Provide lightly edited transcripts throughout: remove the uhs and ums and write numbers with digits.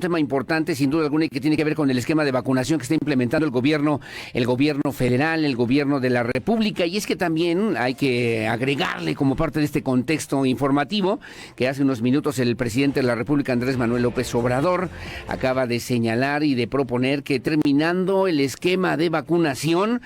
tema importante, sin duda alguna, y que tiene que ver con el esquema de vacunación que está implementando el gobierno federal, el gobierno de la República. Y es que también hay que agregarle, como parte de este contexto informativo, que hace unos minutos el presidente de la República, Andrés Manuel López Obrador, acaba de señalar y de proponer que terminando el esquema de vacunación,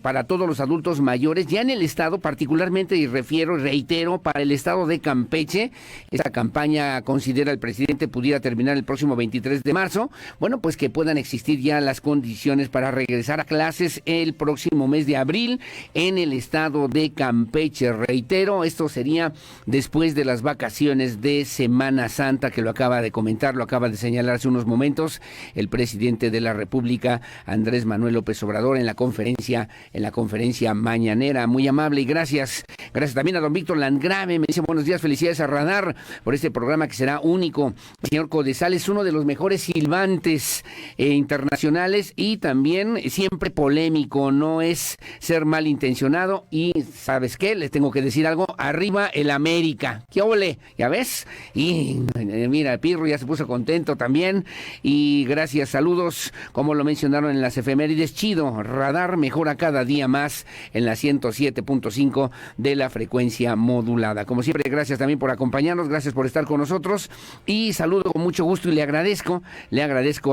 para todos los adultos mayores, ya en el estado, particularmente, y reitero, para el estado de Campeche, esta campaña, considera el presidente, pudiera terminar el próximo 23 de marzo, bueno, pues que puedan existir ya las condiciones para regresar a clases el próximo mes de abril en el estado de Campeche. Reitero, esto sería después de las vacaciones de Semana Santa, que lo acaba de comentar, lo acaba de señalar hace unos momentos el presidente de la República, Andrés Manuel López Obrador, en la conferencia mañanera. Muy amable y gracias también a don Víctor Landgrave, me dice buenos días, felicidades a Radar por este programa que será único. El señor Codesal es uno de los mejores silbantes internacionales y también siempre polémico, no es ser malintencionado. Y ¿sabes qué? Les tengo que decir algo, arriba el América. ¿Qué ole? ¿Ya ves? Y mira, el Pirro ya se puso contento también. Y gracias, saludos, como lo mencionaron en las efemérides, chido, Radar mejora cada día más en la 107.5 de la frecuencia modulada. Como siempre, gracias también por acompañarnos, gracias por estar con nosotros y saludo con mucho gusto y le agradezco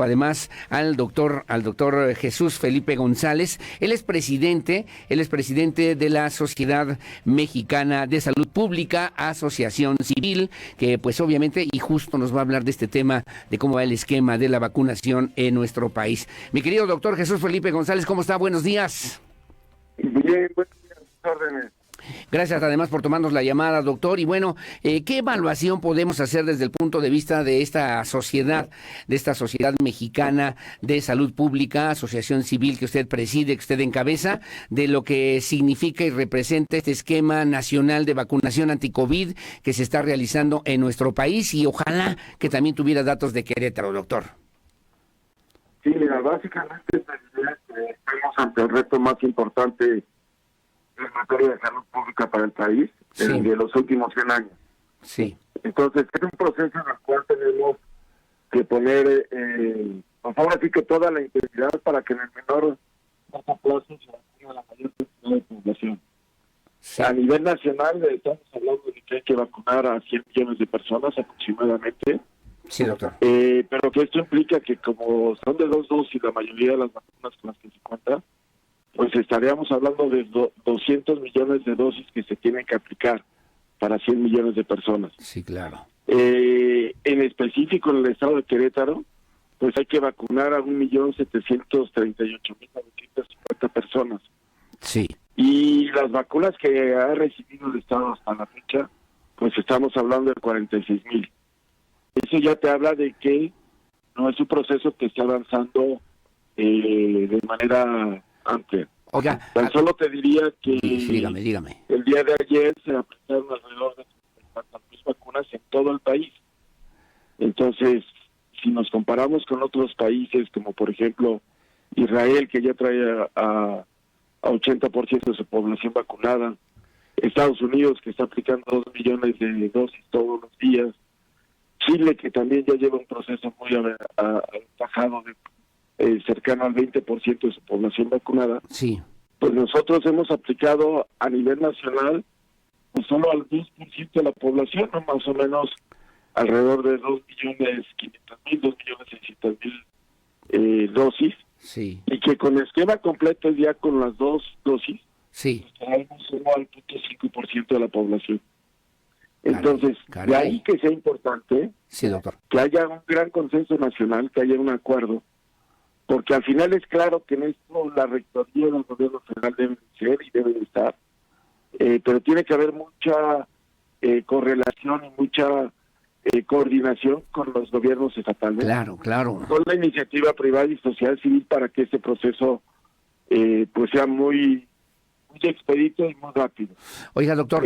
además al doctor Jesús Felipe González. Él es presidente de la Sociedad Mexicana de Salud Pública, Asociación Civil, que pues obviamente y justo nos va a hablar de este tema, de cómo va el esquema de la vacunación en nuestro país. Mi querido doctor Jesús Felipe González, ¿cómo está? Buenos días. Bien, buenos días, órdenes. Gracias además por tomarnos la llamada, doctor. Y bueno, ¿qué evaluación podemos hacer desde el punto de vista de esta sociedad mexicana de salud pública, asociación civil que usted preside, que usted encabeza, de lo que significa y representa este esquema nacional de vacunación anti-COVID que se está realizando en nuestro país? Y ojalá que también tuviera datos de Querétaro, doctor. Sí, mira, básicamente estamos ante el reto más importante en materia de salud pública para el país, sí, de los últimos 100 años. Sí. Entonces, es un proceso en el cual tenemos que poner, pues ahora sí que toda la intensidad para que en el menor plazo se vacune a la mayor cantidad de población. Sí. A nivel nacional, estamos hablando de que hay que vacunar a 100 millones de personas aproximadamente. Sí, doctor. Pero que esto implica que como son de 2 dosis la mayoría de las vacunas con las que se cuenta, pues estaríamos hablando de 200 millones de dosis que se tienen que aplicar para 100 millones de personas. Sí, claro. En específico en el estado de Querétaro, pues hay que vacunar a 1.738.950 personas. Sí. Y las vacunas que ha recibido el estado hasta la fecha, pues estamos hablando de 46,000. Eso ya te habla de que no es un proceso que está avanzando de manera amplia. Oiga, Tan solo te diría que sí, dígame. el día de ayer se aplicaron alrededor de 50,000 vacunas en todo el país. Entonces, si nos comparamos con otros países, como por ejemplo Israel, que ya trae a 80% de su población vacunada, Estados Unidos, que está aplicando 2 millones de dosis todos los días, Chile, que también ya lleva un proceso muy aventajado de cercano al 20% de su población vacunada. Sí. Pues nosotros hemos aplicado a nivel nacional pues solo al 2% de la población, ¿no? Más o menos alrededor de 2.500.000, 2.600.000 dosis. Sí. Y que con esquema completo ya con las 2 dosis, Sí. estaremos solo al 0.5% de la población. Entonces, Caray. de ahí que sea importante, Sí, doctor. que haya un gran consenso nacional, que haya un acuerdo, porque al final es claro que en esto la rectoría del gobierno federal debe ser y debe estar, pero tiene que haber mucha correlación y mucha coordinación con los gobiernos estatales. Claro. Con la iniciativa privada y social civil para que este proceso pues sea muy expedito y muy rápido. Oiga, doctor.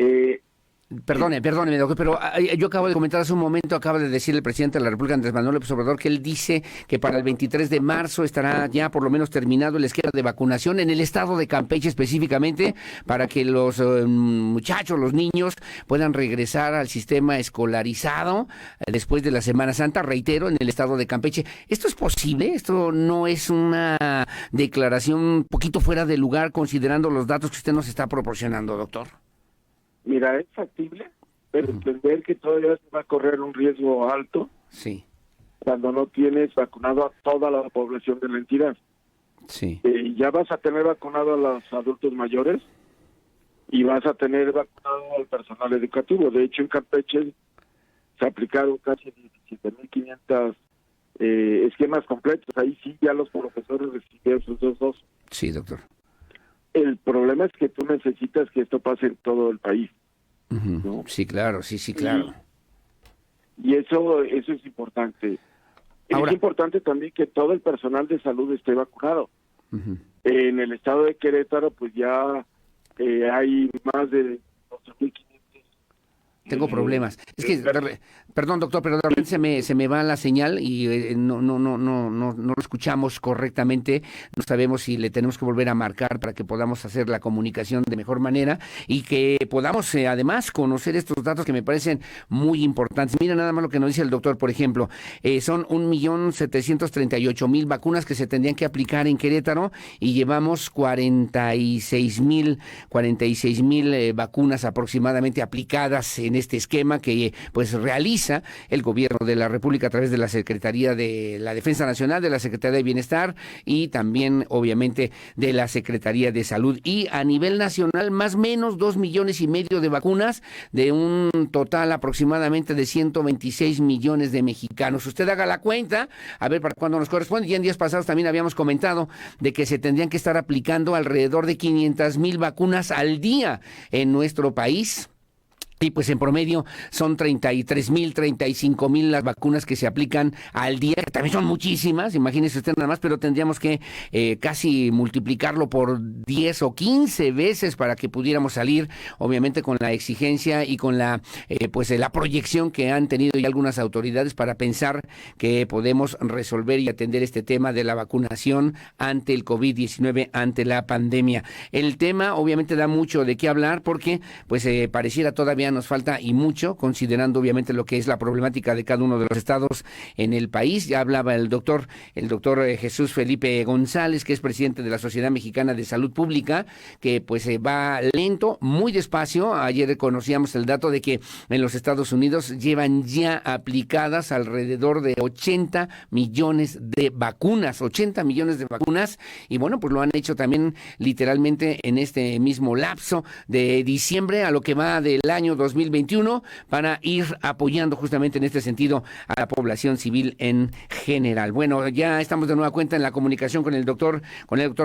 Perdóneme, doctor, pero yo acabo de comentar hace un momento, acaba de decir el presidente de la República, Andrés Manuel López Obrador, que él dice que para el 23 de marzo estará ya por lo menos terminado el esquema de vacunación en el estado de Campeche específicamente, para que los muchachos, los niños, puedan regresar al sistema escolarizado después de la Semana Santa, reitero, en el estado de Campeche. ¿Esto es posible? ¿Esto no es una declaración un poquito fuera de lugar considerando los datos que usted nos está proporcionando, doctor? Mira, es factible, pero entender que todavía se va a correr un riesgo alto Sí. cuando no tienes vacunado a toda la población de la entidad. Sí. Ya vas a tener vacunado a los adultos mayores y vas a tener vacunado al personal educativo. De hecho, en Campeche se aplicaron casi 17.500 esquemas completos. Ahí sí ya los profesores recibieron sus 2 dosis. Sí, doctor. El problema es que tú necesitas que esto pase en todo el país. Uh-huh. ¿No? Sí, claro, sí, claro. Y eso es importante. Ahora, es importante también que todo el personal de salud esté vacunado. uh-huh. En el estado de Querétaro, pues ya hay más de 12.500. Tengo problemas. Es que, perdón, doctor, pero de repente se me va la señal y no lo escuchamos correctamente. No sabemos si le tenemos que volver a marcar para que podamos hacer la comunicación de mejor manera y que podamos además conocer estos datos que me parecen muy importantes. Mira nada más lo que nos dice el doctor, por ejemplo. Son 1.738.000 vacunas que se tendrían que aplicar en Querétaro y llevamos 46.000 vacunas aproximadamente aplicadas en este esquema que pues realiza el gobierno de la República a través de la Secretaría de la Defensa Nacional, de la Secretaría de Bienestar y también obviamente de la Secretaría de Salud. Y a nivel nacional más o menos 2,5 millones de vacunas de un total aproximadamente de 126 millones de mexicanos. Usted haga la cuenta, a ver para cuándo nos corresponde. Ya en días pasados también habíamos comentado de que se tendrían que estar aplicando alrededor de 500,000 vacunas al día en nuestro país. Y pues en promedio son 33,000, 35,000 las vacunas que se aplican al día, que también son muchísimas, imagínese usted nada más, pero tendríamos que casi multiplicarlo por 10 o 15 veces para que pudiéramos salir, obviamente con la exigencia y con la la proyección que han tenido ya algunas autoridades para pensar que podemos resolver y atender este tema de la vacunación ante el COVID-19, ante la pandemia. El tema obviamente da mucho de qué hablar porque pues pareciera todavía nos falta y mucho, considerando obviamente lo que es la problemática de cada uno de los estados en el país. Ya hablaba el doctor Jesús Felipe González, que es presidente de la Sociedad Mexicana de Salud Pública, que pues va lento, muy despacio. Ayer conocíamos el dato de que en los Estados Unidos llevan ya aplicadas alrededor de 80 millones de vacunas, 80 millones de vacunas, y bueno, pues lo han hecho también literalmente en este mismo lapso de diciembre a lo que va del año 2021 para ir apoyando justamente en este sentido a la población civil en general. Bueno, ya estamos de nueva cuenta en la comunicación con el doctor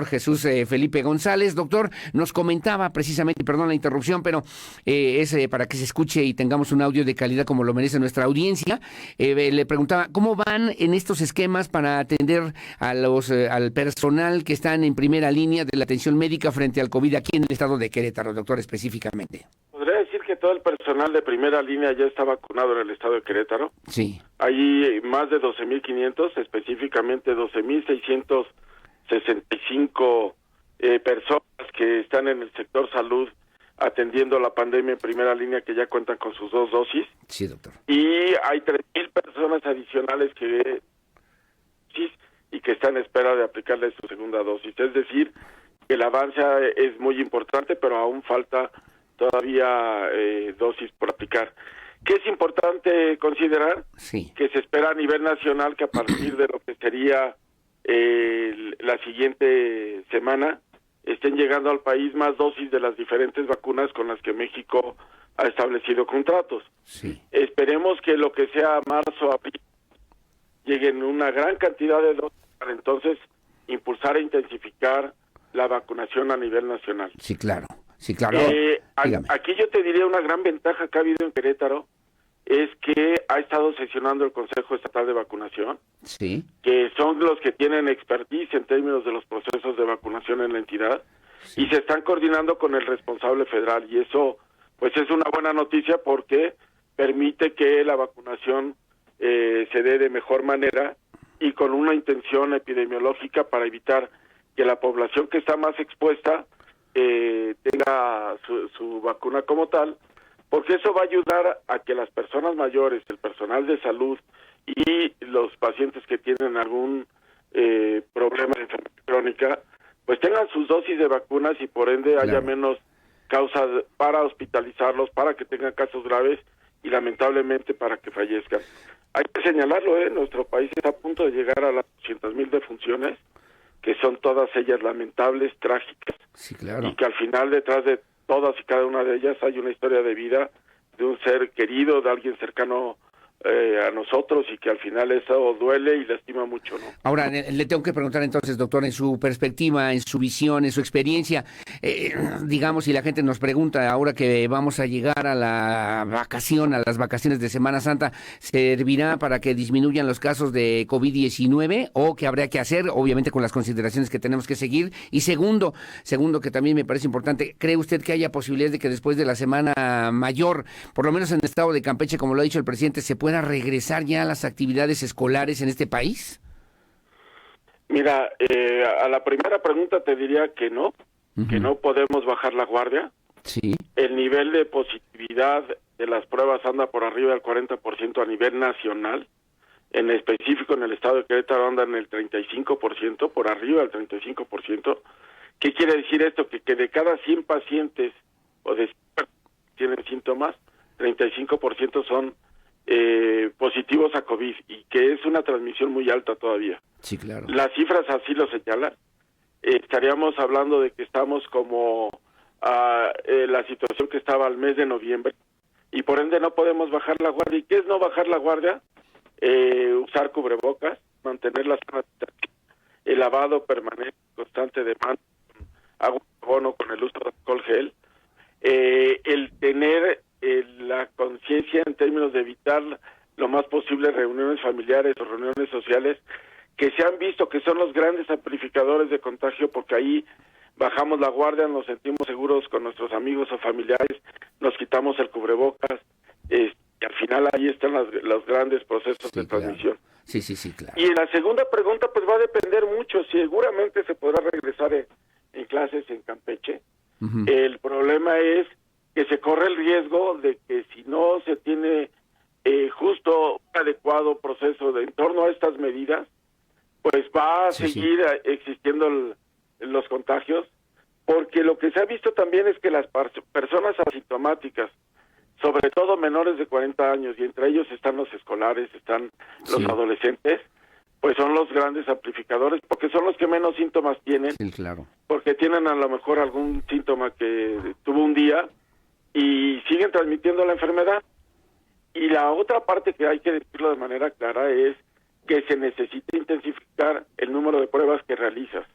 Jesús Felipe González. Doctor, nos comentaba precisamente, perdón la interrupción, pero es para que se escuche y tengamos un audio de calidad como lo merece nuestra audiencia. Le preguntaba, ¿cómo van en estos esquemas para atender a al personal que están en primera línea de la atención médica frente al COVID aquí en el estado de Querétaro, doctor, específicamente? Podría decir que todo el personal de primera línea ya está vacunado en el estado de Querétaro. Sí. Hay más de 12.500, específicamente 12.665 personas que están en el sector salud atendiendo la pandemia en primera línea que ya cuentan con sus 2 dosis. Sí, doctor. Y hay 3,000 personas adicionales que están en espera de aplicarle su segunda dosis. Es decir, que el avance es muy importante, pero aún falta todavía dosis por aplicar. ¿Qué es importante considerar? Sí. Que se espera a nivel nacional que a partir de lo que sería la siguiente semana estén llegando al país más dosis de las diferentes vacunas con las que México ha establecido contratos. Sí. Esperemos que lo que sea marzo, abril, lleguen una gran cantidad de dosis para entonces impulsar e intensificar la vacunación a nivel nacional. Sí, claro. Sí, claro. Aquí yo te diría una gran ventaja que ha habido en Querétaro es que ha estado sesionando el Consejo Estatal de Vacunación, sí, que son los que tienen expertise en términos de los procesos de vacunación en la entidad, sí, y se están coordinando con el responsable federal, y eso pues es una buena noticia porque permite que la vacunación se dé de mejor manera y con una intención epidemiológica para evitar que la población que está más expuesta tenga su vacuna como tal, porque eso va a ayudar a que las personas mayores, el personal de salud y los pacientes que tienen algún problema de enfermedad crónica, pues tengan sus dosis de vacunas y por ende haya menos causas para hospitalizarlos, para que tengan casos graves y lamentablemente para que fallezcan. Hay que señalarlo, nuestro país está a punto de llegar a las 200,000 defunciones, que son todas ellas lamentables, trágicas, sí, claro, y que al final detrás de todas y cada una de ellas hay una historia de vida de un ser querido, de alguien cercano a nosotros y que al final eso duele y lastima mucho, ¿no? Ahora, le tengo que preguntar entonces, doctor, en su perspectiva, en su visión, en su experiencia, digamos, si la gente nos pregunta ahora que vamos a llegar a la vacación, a las vacaciones de Semana Santa, ¿servirá para que disminuyan los casos de COVID-19 o qué habría que hacer, obviamente con las consideraciones que tenemos que seguir? Y segundo, que también me parece importante, ¿cree usted que haya posibilidad de que después de la Semana Mayor, por lo menos en el estado de Campeche, como lo ha dicho el presidente, se pueda regresar ya a las actividades escolares en este país? Mira, a la primera pregunta te diría que no podemos bajar la guardia. Sí. El nivel de positividad de las pruebas anda por arriba del 40% a nivel nacional. En específico en el estado de Querétaro anda en el 35%, por arriba del 35%. ¿Qué quiere decir esto? Que de cada 100 pacientes o de 100 que tienen síntomas, 35% son positivos a COVID y que es una transmisión muy alta todavía. Sí, claro. Las cifras así lo señalan. Estaríamos hablando de que estamos como la situación que estaba al mes de noviembre y por ende no podemos bajar la guardia. ¿Y qué es no bajar la guardia? Usar cubrebocas, mantener la sana distancia, el lavado permanente constante de manos con agua de carbono, con el uso de alcohol gel, el tener la conciencia en términos de evitar lo más posible reuniones familiares o reuniones sociales que se han visto que son los grandes amplificadores de contagio, porque ahí bajamos la guardia, nos sentimos seguros con nuestros amigos o familiares, nos quitamos el cubrebocas, y al final ahí están los grandes procesos de transmisión. Claro. Sí, claro. Y la segunda pregunta pues va a depender mucho, seguramente se podrá regresar en clases en Campeche. Uh-huh. El problema es que se corre el riesgo de que si no se tiene justo un adecuado proceso en torno a estas medidas, pues va a seguir existiendo los contagios, porque lo que se ha visto también es que las personas asintomáticas, sobre todo menores de 40 años, y entre ellos están los escolares, están los adolescentes, pues son los grandes amplificadores, porque son los que menos síntomas tienen, sí, claro, porque tienen a lo mejor algún síntoma que tuvo un día y siguen transmitiendo la enfermedad. Y la otra parte que hay que decirlo de manera clara es que se necesita intensificar el número de pruebas que realizas.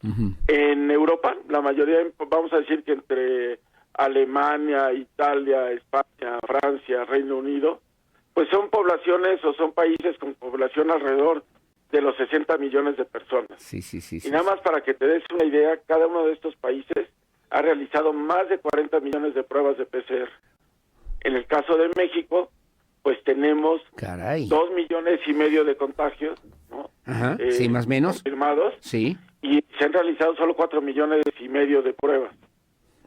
Uh-huh. En Europa, la mayoría, vamos a decir que entre Alemania, Italia, España, Francia, Reino Unido, pues son poblaciones o son países con población alrededor de los 60 millones de personas. Sí. Y nada más para que te des una idea, cada uno de estos países ha realizado más de 40 millones de pruebas de PCR. En el caso de México, pues tenemos 2,5 millones de contagios, ¿no? Ajá, sí, más o menos. Confirmados. Sí. Y se han realizado solo 4,5 millones de pruebas.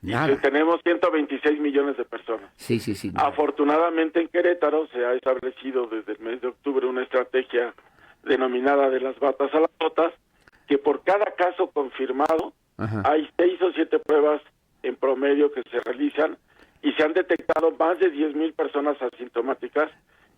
Nada. Y tenemos 126 millones de personas. Sí. Nada. Afortunadamente en Querétaro se ha establecido desde el mes de octubre una estrategia denominada de las batas a las botas, que por cada caso confirmado hay 6 o 7 pruebas en promedio que se realizan y se han detectado más de 10,000 personas asintomáticas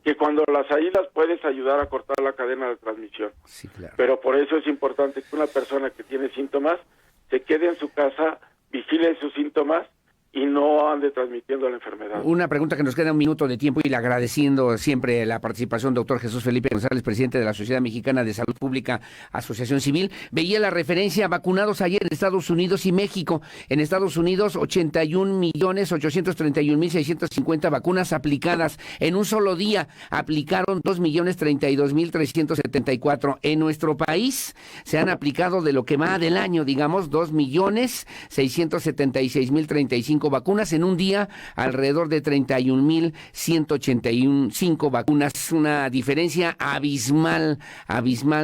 que cuando las aíslas puedes ayudar a cortar la cadena de transmisión. Sí, claro. Pero por eso es importante que una persona que tiene síntomas se quede en su casa, vigile sus síntomas y no ande transmitiendo la enfermedad. Una pregunta que nos queda un minuto de tiempo y le agradeciendo siempre la participación, doctor Jesús Felipe González, presidente de la Sociedad Mexicana de Salud Pública, Asociación Civil. Veía la referencia vacunados ayer en Estados Unidos y México. En Estados Unidos, 81,831,650 vacunas aplicadas. En un solo día aplicaron 2,032,374. En nuestro país se han aplicado de lo que va del año, digamos, 2,676,035 185 vacunas. En un día, alrededor de 31,185 vacunas. Una diferencia abismal,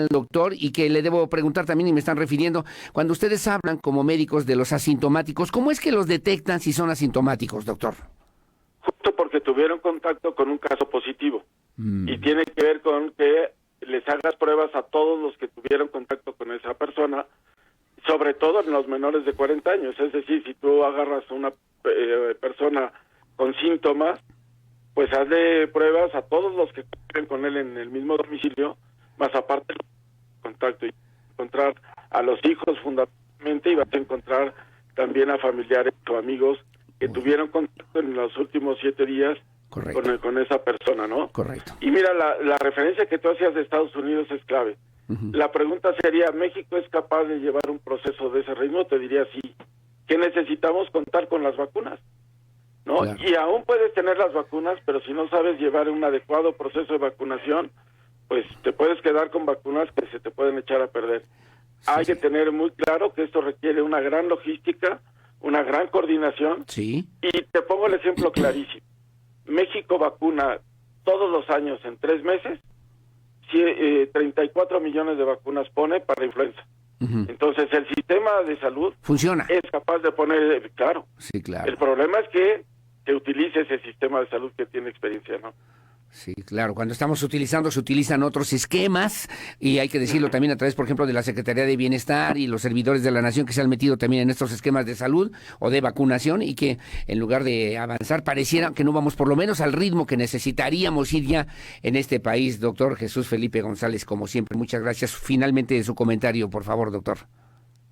doctor, y que le debo preguntar también, y me están refiriendo, cuando ustedes hablan como médicos de los asintomáticos, ¿cómo es que los detectan si son asintomáticos, doctor? Justo porque tuvieron contacto con un caso positivo. Y tiene que ver con que les hagas pruebas a todos los que tuvieron contacto con esa persona, sobre todo en los menores de 40 años. Es decir, si tú agarras a una persona con síntomas, pues hazle pruebas a todos los que viven con él en el mismo domicilio, más aparte del contacto, y encontrar a los hijos fundamentalmente, y vas a encontrar también a familiares o amigos que tuvieron contacto en los últimos 7 días con esa persona, ¿no? Correcto. Y mira, la referencia que tú hacías de Estados Unidos es clave. La pregunta sería, ¿México es capaz de llevar un proceso de ese ritmo? Te diría sí. ¿Qué necesitamos? Contar con las vacunas, ¿no? Claro. Y aún puedes tener las vacunas, pero si no sabes llevar un adecuado proceso de vacunación, pues te puedes quedar con vacunas que se te pueden echar a perder. Sí, hay que tener muy claro que esto requiere una gran logística, una gran coordinación. Sí. Y te pongo el ejemplo clarísimo. México vacuna todos los años en 3 meses, 34 millones de vacunas pone para influenza. Entonces el sistema de salud funciona, es capaz de poner, claro. Sí, claro. El problema es que utilice ese sistema de salud que tiene experiencia, ¿no? Sí, claro, cuando estamos utilizando, se utilizan otros esquemas, y hay que decirlo también a través, por ejemplo, de la Secretaría de Bienestar y los servidores de la Nación que se han metido también en estos esquemas de salud o de vacunación, y que en lugar de avanzar pareciera que no vamos por lo menos al ritmo que necesitaríamos ir ya en este país. Doctor Jesús Felipe González, como siempre, muchas gracias. Finalmente su comentario, por favor, doctor.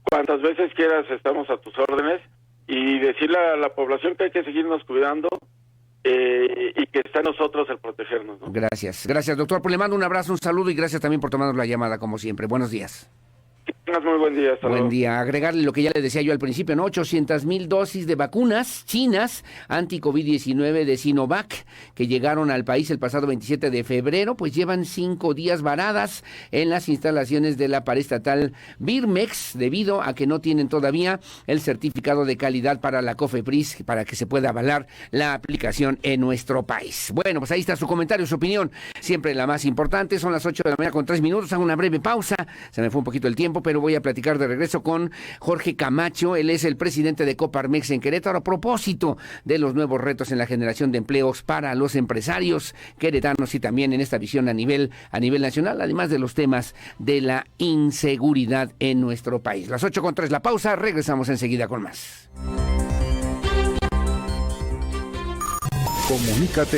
Cuantas veces quieras, estamos a tus órdenes, y decirle a la población que hay que seguirnos cuidando, y que está en nosotros el protegernos, ¿no? Gracias, doctor. Pues le mando un abrazo, un saludo, y gracias también por tomarnos la llamada, como siempre. Buenos días. Que tengas muy buen día. Hasta buen luego. día. Agregarle lo que ya le decía yo al principio, ¿no? 800,000 dosis de vacunas chinas anti-COVID-19 de Sinovac, que llegaron al país el pasado 27 de febrero, pues llevan 5 días varadas en las instalaciones de la paraestatal Birmex, debido a que no tienen todavía el certificado de calidad para la COFEPRIS, para que se pueda avalar la aplicación en nuestro país. Bueno, pues ahí está su comentario, su opinión, siempre la más importante. Son las 8 de la mañana con 3 minutos, hago una breve pausa, se me fue un poquito el tiempo, pero voy a platicar de regreso con Jorge Camacho. Él es el presidente de Coparmex en Querétaro, a propósito de los nuevos retos en la generación de empleos para los empresarios queretanos, y también en esta visión a nivel nacional, además de los temas de la inseguridad en nuestro país. Las 8:03, la pausa, regresamos enseguida con más. Comunícate